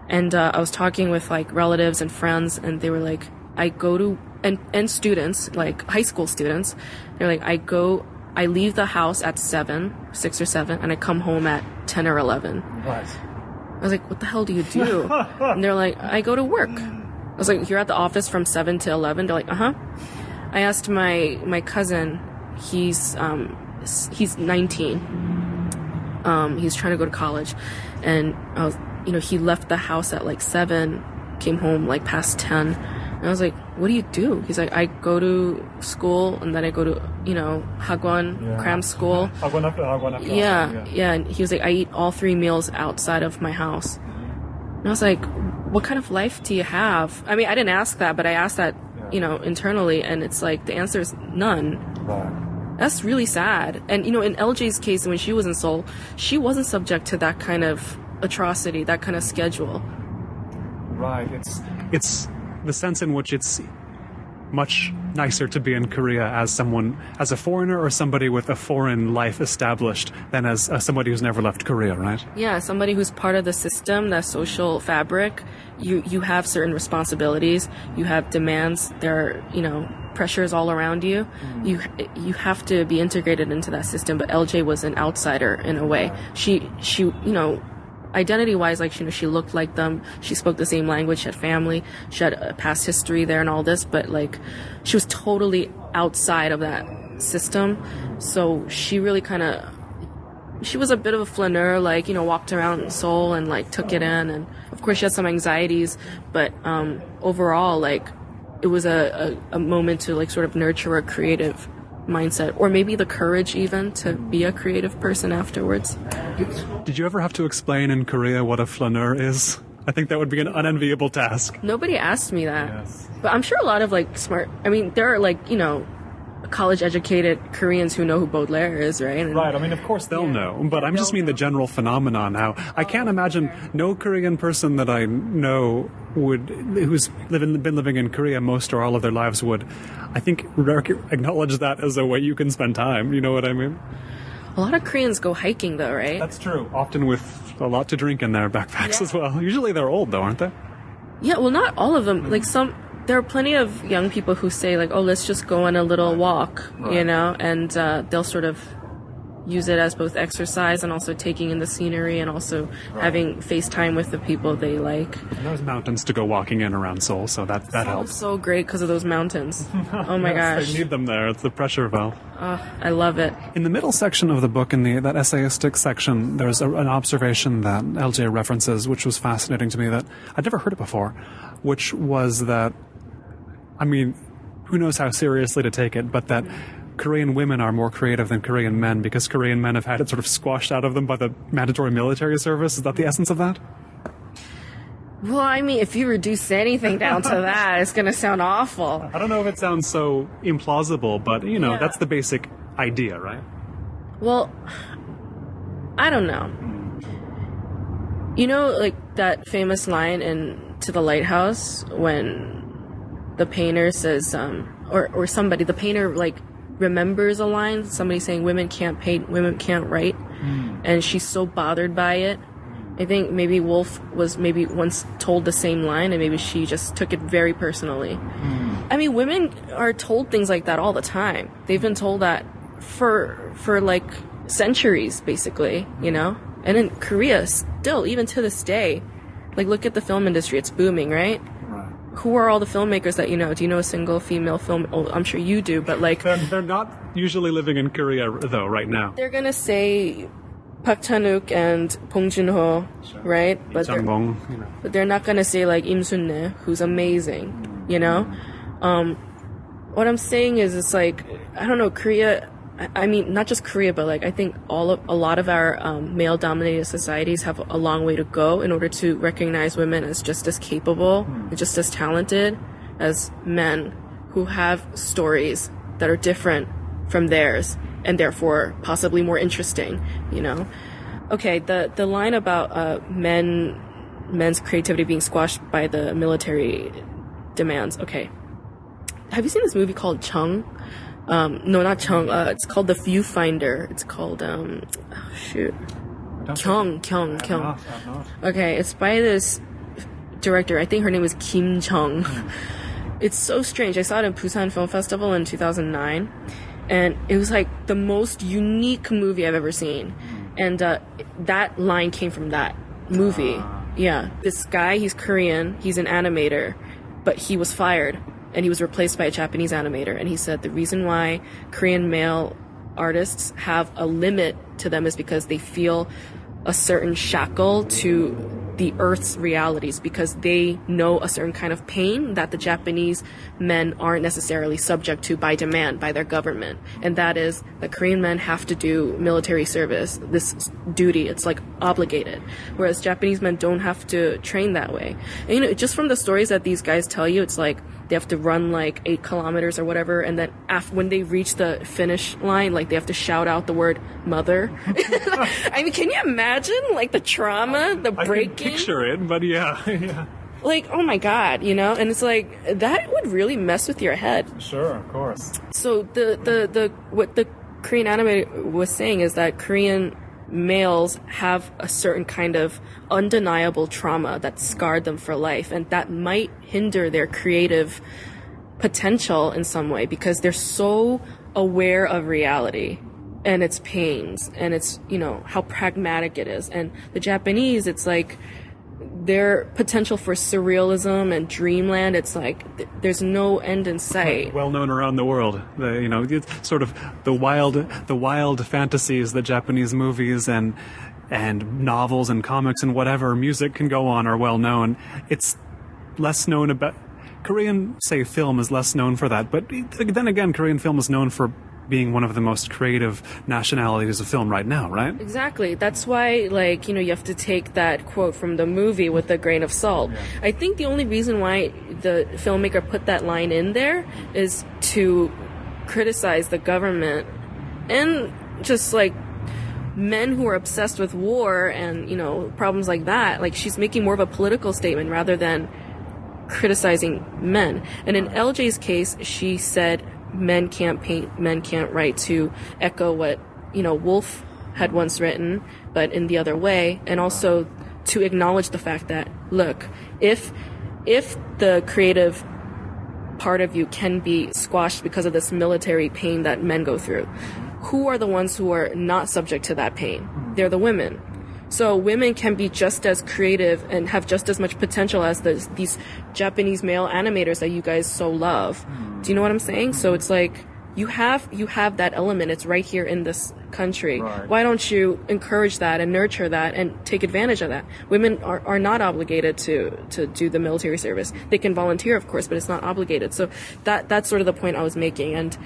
Speaker 2: and I was talking with, like, relatives and friends, and they were like, I go to and students, like high school students, they're like, I leave the house at 6 or 7, and I come home at 10 or 11.
Speaker 1: What?
Speaker 2: I was like, what the hell do you do? And they're like, I go to work. I was like, you're at the office from 7 to 11? They're like, uh-huh. I asked my cousin, he's 19. He's trying to go to college, and I was, he left the house at, like, 7, came home, like, past 10, and I was like, what do you do? He's like, I go to school, and then I go to, hagwon, cram school. Yeah, and he was like, I eat all 3 meals outside of my house. And I was like, what kind of life do you have? I mean, I didn't ask that, but I asked that, internally, and it's like, the answer is none.
Speaker 1: Right. That's
Speaker 2: really sad. And, in LJ's case, when she was in Seoul, she wasn't subject to that kind of atrocity, that kind of schedule.
Speaker 1: Right. It's the sense in which much nicer to be in Korea as a foreigner or somebody with a foreign life established than as somebody who's never left Korea, right?
Speaker 2: Yeah, somebody who's part of the system, that social fabric. You have certain responsibilities. You have demands. There are, pressures all around you. You have to be integrated into that system. But LJ was an outsider in a way. She identity-wise, like, she looked like them. She spoke the same language. She had family. She had a past history there and all this. But, like, she was totally outside of that system. So she really she was a bit of a flaneur, like, walked around Seoul and, like, took it in. And, of course, she had some anxieties. But overall, like, it was a moment to, like, sort of nurture a creative mindset, or maybe the courage even to be a creative person afterwards.
Speaker 1: Did you ever have to explain in Korea what a flaneur is? I think that would be an unenviable task.
Speaker 2: Nobody asked me that.
Speaker 1: Yes.
Speaker 2: But I'm sure a lot of, like, there are, like, college-educated Koreans who know who Baudelaire is, right?
Speaker 1: Right, I mean, of course they'll know, but I just mean the general phenomenon. How I can't imagine no Korean person that I know who's been living in Korea most or all of their lives would, I think, acknowledge that as a way you can spend time, you know what I mean?
Speaker 2: A lot of Koreans go hiking, though, right?
Speaker 1: That's true. Often with a lot to drink in their backpacks as well. Usually they're old, though, aren't they?
Speaker 2: Yeah, well, not all of them. Like, there are plenty of young people who say, like, oh, let's just go on a little walk, and they'll sort of use it as both exercise and also taking in the scenery and also having FaceTime with the people they like.
Speaker 1: And there's mountains to go walking in around Seoul, so that helps.
Speaker 2: So great because of those mountains. Oh my gosh.
Speaker 1: They need them there. It's the pressure valve.
Speaker 2: I love it.
Speaker 1: In the middle section of the book, in that essayistic section, there's an observation that LJ references, which was fascinating to me, that I'd never heard it before, which was that, I mean, who knows how seriously to take it, but that Korean women are more creative than Korean men because Korean men have had it sort of squashed out of them by the mandatory military service. Is that the essence of that?
Speaker 2: Well, I mean, if you reduce anything down to that, it's going to sound awful.
Speaker 1: I don't know if it sounds so implausible, but, that's the basic idea, right?
Speaker 2: Well, I don't know. Like that famous line in To the Lighthouse when the painter says, or somebody, the painter, like, remembers a line, somebody saying women can't paint, women can't write, and she's so bothered by it. I think maybe Woolf was maybe once told the same line, and maybe she just took it very personally. I mean, women are told things like that all the time. They've been told that for like centuries, basically, And in Korea, still, even to this day, like, look at the film industry, it's booming, right? Who are all the filmmakers that you know? Do you know a single female film? Oh, I'm sure you do, but, like...
Speaker 1: They're not usually living in Korea, though, right now.
Speaker 2: They're gonna say Park Chan-wook and Bong Joon-ho, right? But they're not gonna say, like, Im Sun-nae, who's amazing, What I'm saying is, it's like, I don't know, Korea... I mean, not just Korea, but, like, I think a lot of our male-dominated societies have a long way to go in order to recognize women as just as capable, just as talented as men who have stories that are different from theirs and therefore possibly more interesting, Okay, the line about men's creativity being squashed by the military demands. Okay. Have you seen this movie called Chung? No, not Chung. It's called The Viewfinder. It's called, Kyung. Okay, it's by this director. I think her name is Kim Jung. It's so strange. I saw it in Busan Film Festival in 2009, and it was like the most unique movie I've ever seen. And that line came from that movie. Yeah, this guy, he's Korean, he's an animator, but he was fired. And he was replaced by a Japanese animator. And he said the reason why Korean male artists have a limit to them is because they feel a certain shackle to the Earth's realities, because they know a certain kind of pain that the Japanese men aren't necessarily subject to by demand by their government. And that is that Korean men have to do military service, this duty. It's like obligated. Whereas Japanese men don't have to train that way. And, just from the stories that these guys tell you, it's like they have to run like 8 kilometers or whatever. And then when they reach the finish line, like they have to shout out the word mother. I mean, can you imagine like the trauma, the breaking?
Speaker 1: I can picture it, but yeah.
Speaker 2: Like, oh my God, you know? And it's like, that would really mess with your head.
Speaker 1: Sure, of course.
Speaker 2: So what the Korean anime was saying is that Korean males have a certain kind of undeniable trauma that scarred them for life, and that might hinder their creative potential in some way because they're so aware of reality and its pains and its, you know, how pragmatic it is. And the Japanese, it's like their potential for surrealism and dreamland, it's like there's no end in sight.
Speaker 1: Well known around the world. You know, sort of the wild fantasies that Japanese movies and novels and comics and whatever music can go on are well known. It's less known about Korean, say, film is less known for that. But then again, Korean film is known for being one of the most creative nationalities of film right now, right?
Speaker 2: Exactly. That's why, like, you know, you have to take that quote from the movie with a grain of salt. Yeah. I think the only reason why the filmmaker put that line in there is to criticize the government and just, like, men who are obsessed with war and, you know, problems like that. Like, she's making more of a political statement rather than criticizing men. And in LJ's case, she said men can't paint, men can't write, to echo what, you know, Woolf had once written, but in the other way, and also to acknowledge the fact that, look, if the creative part of you can be squashed because of this military pain that men go through, who are the ones who are not subject to that pain? They're the women. So women can be just as creative and have just as much potential as these Japanese male animators that you guys so love. Do you know what I'm saying? So it's like you have that element. It's right here in this country. Right. Why don't you encourage that and nurture that and take advantage of that? Women are not obligated to do the military service. They can volunteer, of course, but it's not obligated. So that's sort of the point I was making. And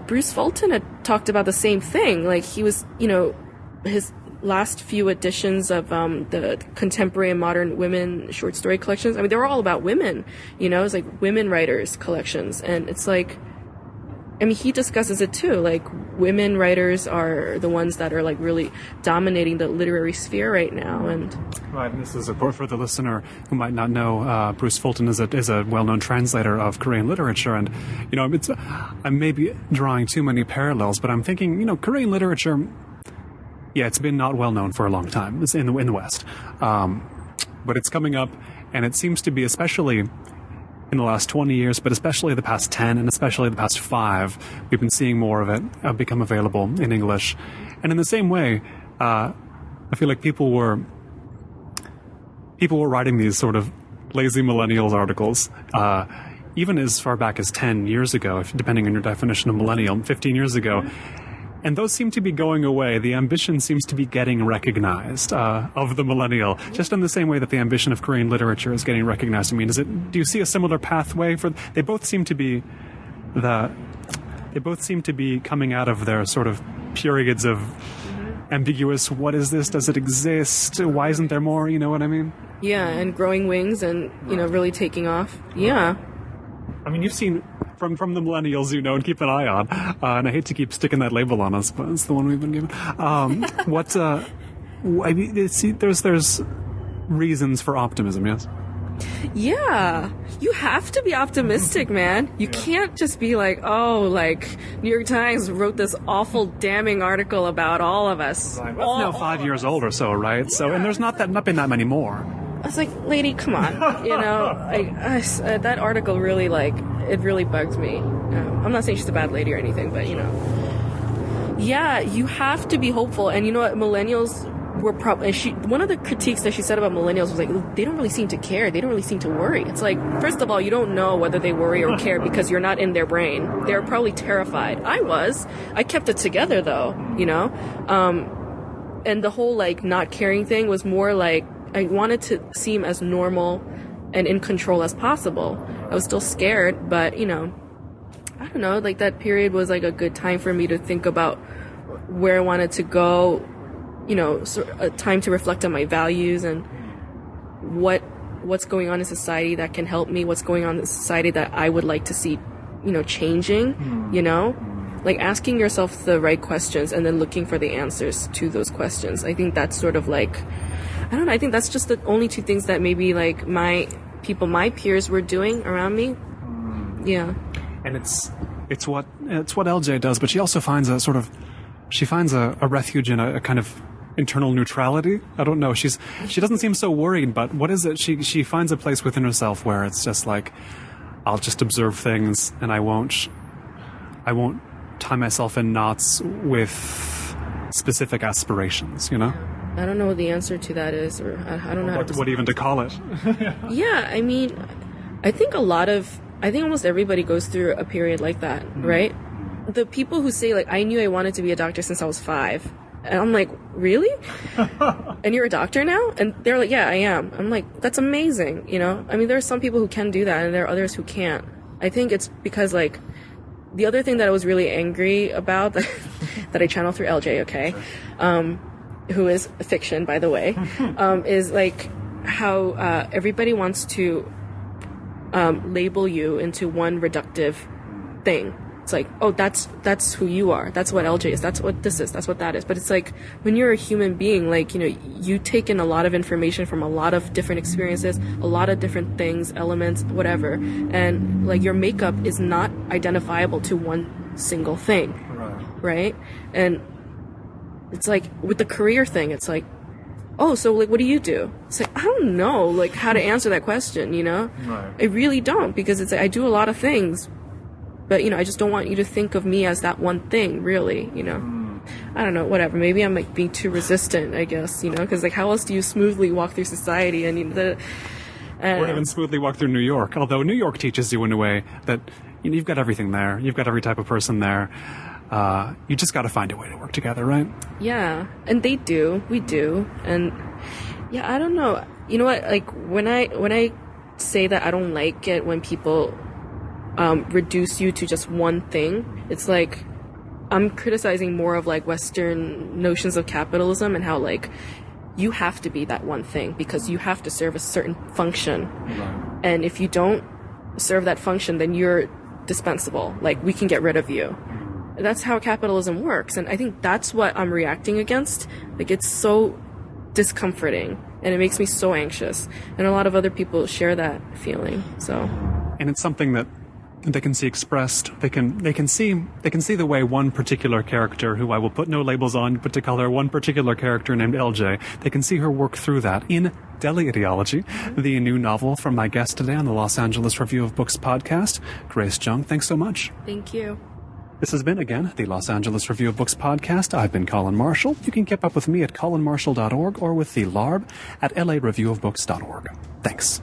Speaker 2: Bruce Fulton had talked about the same thing. Like, he was, you know, his last few editions of the contemporary and modern women short story collections, I mean, they were all about women, you know, it's like women writers collections. And it's like, I mean, he discusses it too, like women writers are the ones that are like really dominating the literary sphere right now. And
Speaker 1: right, and this is, of course, for the listener who might not know, Bruce Fulton is a well-known translator of Korean literature. And, you know, I may be drawing too many parallels, but I'm thinking, you know, Korean literature, yeah, it's been not well known for a long time. It's in the West, but it's coming up, and it seems to be, especially in the last 20 years, but especially the past 10, and especially the past 5, we've been seeing more of it become available in English. And in the same way, I feel like people were writing these sort of lazy millennials articles, even as far back as 10 years ago, depending on your definition of millennial, 15 years ago. And those seem to be going away. The ambition seems to be getting recognized of the millennial, just in the same way that the ambition of Korean literature is getting recognized. I mean, do you see a similar pathway for? They both seem to be coming out of their sort of periods of ambiguous. What is this? Does it exist? Why isn't there more? You know what I mean?
Speaker 2: Yeah, and growing wings, and you know, really taking off. Yeah.
Speaker 1: I mean, you've seen. From the millennials, you know, and keep an eye on. And I hate to keep sticking that label on us, but it's the one we've been given. I mean, there's reasons for optimism, yes?
Speaker 2: Yeah. You have to be optimistic, man. You can't just be like, oh, like, New York Times wrote this awful damning article about all of us.
Speaker 1: Right. Well, it's now 5 years old or so, right? So, and there's not been that many more.
Speaker 2: I was like, lady, come on. You know, that article really, like, it really bugged me. I'm not saying she's a bad lady or anything, but, you know. Yeah, you have to be hopeful. And you know what? Millennials were probably... One of the critiques that she said about millennials was like, they don't really seem to care. They don't really seem to worry. It's like, first of all, you don't know whether they worry or care because you're not in their brain. They're probably terrified. I was. I kept it together, though, you know? And the whole, like, not caring thing was more like, I wanted to seem as normal and in control as possible. I was still scared, but, you know, I don't know, like, that period was, like, a good time for me to think about where I wanted to go, you know, a time to reflect on my values and what's going on in society that can help me, what's going on in society that I would like to see, you know, changing, you know? like asking yourself the right questions and then looking for the answers to those questions. I think that's sort of like, I don't know, I think that's just the only two things that maybe like my peers were doing around me. Yeah.
Speaker 1: And it's what LJ does, but she also finds a refuge in a kind of internal neutrality. I don't know. She doesn't seem so worried, but what is it? She finds a place within herself where it's just like, I'll just observe things and I won't tie myself in knots with specific aspirations, you know?
Speaker 2: I don't know what the answer to that is, or I don't know
Speaker 1: what even to call it.
Speaker 2: Yeah, I mean, I think almost everybody goes through a period like that, right? The people who say, like, I knew I wanted to be a doctor since I was 5. And I'm like, really? And you're a doctor now? And they're like, yeah, I am. I'm like, that's amazing, you know? I mean, there are some people who can do that, and there are others who can't. I think it's because, like, the other thing that I was really angry about, that I channel through LJ, okay, who is fiction, by the way, is, like, how everybody wants to label you into one reductive thing. It's like, oh, that's who you are. That's what LJ is. That's what this is. That's what that is. But it's like, when you're a human being, like, you know, you take in a lot of information from a lot of different experiences, a lot of different things, elements, whatever. And, like, your makeup is not identifiable to one single thing. Right? And it's like, with the career thing, it's like, oh, so, like, what do you do? It's like, I don't know, like, how to answer that question, you know? Right. I really don't, because it's like, I do a lot of things. But, you know, I just don't want you to think of me as that one thing, really, you know. I don't know, whatever. Maybe I'm, like, being too resistant, I guess, you know, because, like, how else do you smoothly walk through society? And, you know,
Speaker 1: or even smoothly walk through New York. Although New York teaches you in a way that, you know, you've got everything there. You've got every type of person there. You just got to find a way to work together, right? Yeah,
Speaker 2: and they do. We do. And, yeah, I don't know. You know what? Like, when I say that I don't like it when people reduce you to just one thing, it's like I'm criticizing more of, like, Western notions of capitalism and how, like, you have to be that one thing because you have to serve a certain function. Right. And if you don't serve that function, then you're dispensable. Like, we can get rid of you. That's how capitalism works. And I think that's what I'm reacting against. Like, it's so discomforting and it makes me so anxious. And a lot of other people share that feeling. So,
Speaker 1: and it's something that they can see expressed. They can see the way one particular character, who I will put no labels on, but to color one particular character named LJ, they can see her work through that in Deli Ideology, the new novel from my guest today on the Los Angeles Review of Books podcast, Grace Jung. Thanks so much.
Speaker 2: Thank you.
Speaker 1: This has been, again, the Los Angeles Review of Books podcast. I've been Colin Marshall. You can keep up with me at colinmarshall.org or with the LARB at lareviewofbooks.org. Thanks.